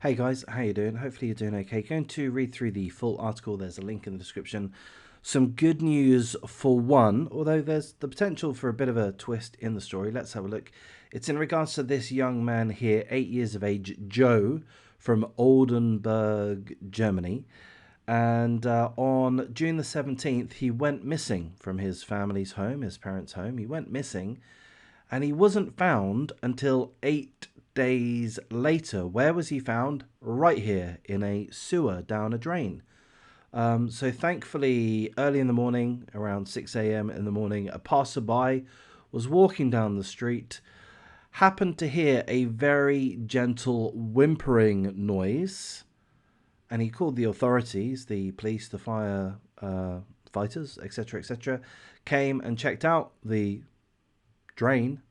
Hey guys, how you doing? Hopefully you're doing okay. Going to read through the full article. There's a link in the description. Some good news for one, although there's the potential for a bit of a twist in the story. Let's have a look. It's in regards to this young man here, 8 years of age, Joe, from Oldenburg, Germany. And on June the 17th, he went missing from his family's home, his parents' home. He went missing and he wasn't found until 8 days later. Where was he found? Right here in a sewer down a drain. So thankfully, early in the morning, around 6 a.m. in the morning, a passerby was walking down the street, happened to hear a very gentle whimpering noise, and he called the authorities, the police, the fire fighters, etc., etc., came and checked out the drain,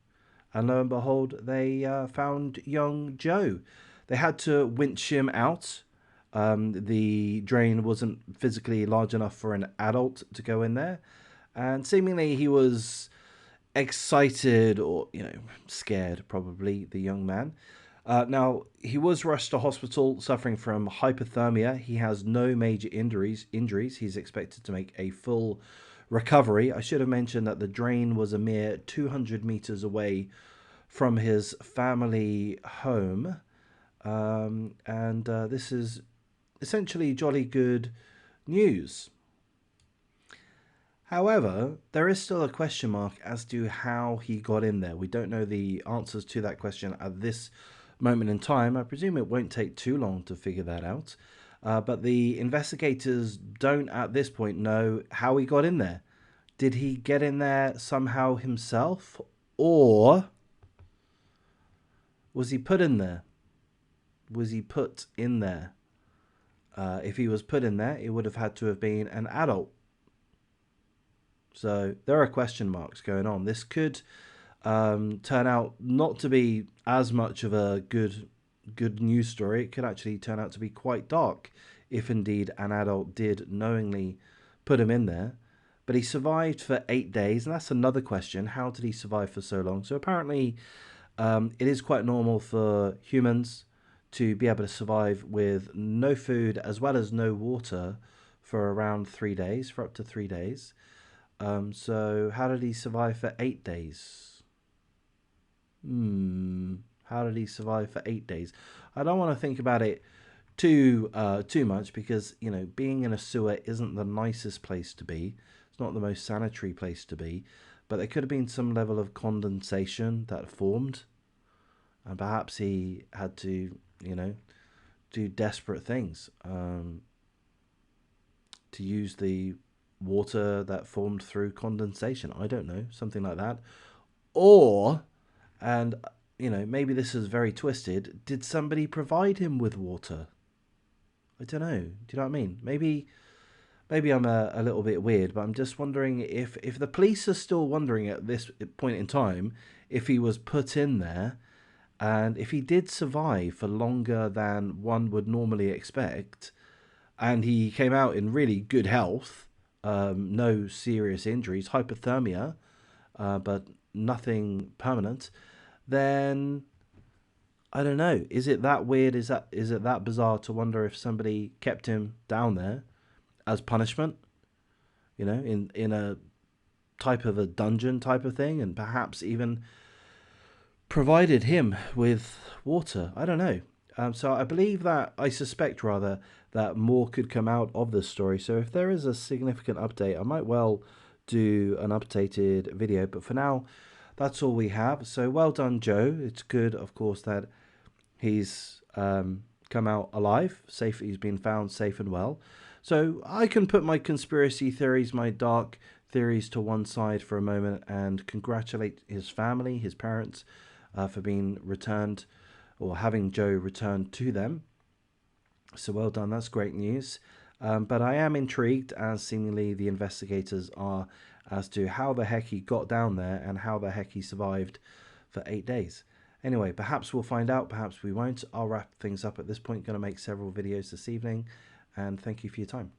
and lo and behold, they found young Joe. They had to winch him out. The drain wasn't physically large enough for an adult to go in there, and seemingly he was excited or scared, probably, the young man. Now he was rushed to hospital suffering from hypothermia. He has no major injuries. He's expected to make a full recovery. I should have mentioned that the drain was a mere 200 meters away from his family home, and this is essentially jolly good news. However, there is still a question mark as to how he got in there. We don't know the answers to that question at this moment in time. I presume it won't take too long to figure that out. But the investigators don't at this point know how he got in there. Did he get in there somehow himself? Or was he put in there? Was he put in there? If he was put in there, it would have had to have been an adult. So there are question marks going on. This could turn out not to be as much of a good news story. It could actually turn out to be quite dark if indeed an adult did knowingly put him in there. But he survived for 8 days, and that's another question. How did he survive for so long? So apparently it is quite normal for humans to be able to survive with no food as well as no water for around 3 days, for up to 3 days. So how did he survive for 8 days? How did he survive for 8 days? I don't want to think about it too much because being in a sewer isn't the nicest place to be. It's not the most sanitary place to be, but there could have been some level of condensation that formed, and perhaps he had to do desperate things to use the water that formed through condensation. I don't know, something like that. Or, and maybe this is very twisted, did somebody provide him with water? I don't know. Do you know what I mean? Maybe I'm a little bit weird, but I'm just wondering if the police are still wondering at this point in time if he was put in there, and if he did survive for longer than one would normally expect, and he came out in really good health, no serious injuries, hypothermia, but nothing permanent, then I don't know. Is it that weird? Is it that bizarre to wonder if somebody kept him down there as punishment? In a type of a dungeon type of thing, and perhaps even provided him with water. I don't know. So I suspect rather that more could come out of this story. So if there is a significant update, I might well do an updated video. But for now, that's all we have. So well done, Joe. It's good, of course, that he's come out alive, safe. He's been found safe and well. So I can put my conspiracy theories, my dark theories to one side for a moment and congratulate his family, his parents, for being returned or having Joe returned to them. So well done, that's great news. But I am intrigued, as seemingly the investigators are, as to how the heck he got down there and how the heck he survived for 8 days. Anyway, perhaps we'll find out, perhaps we won't. I'll wrap things up at this point. Going to make several videos this evening, and thank you for your time.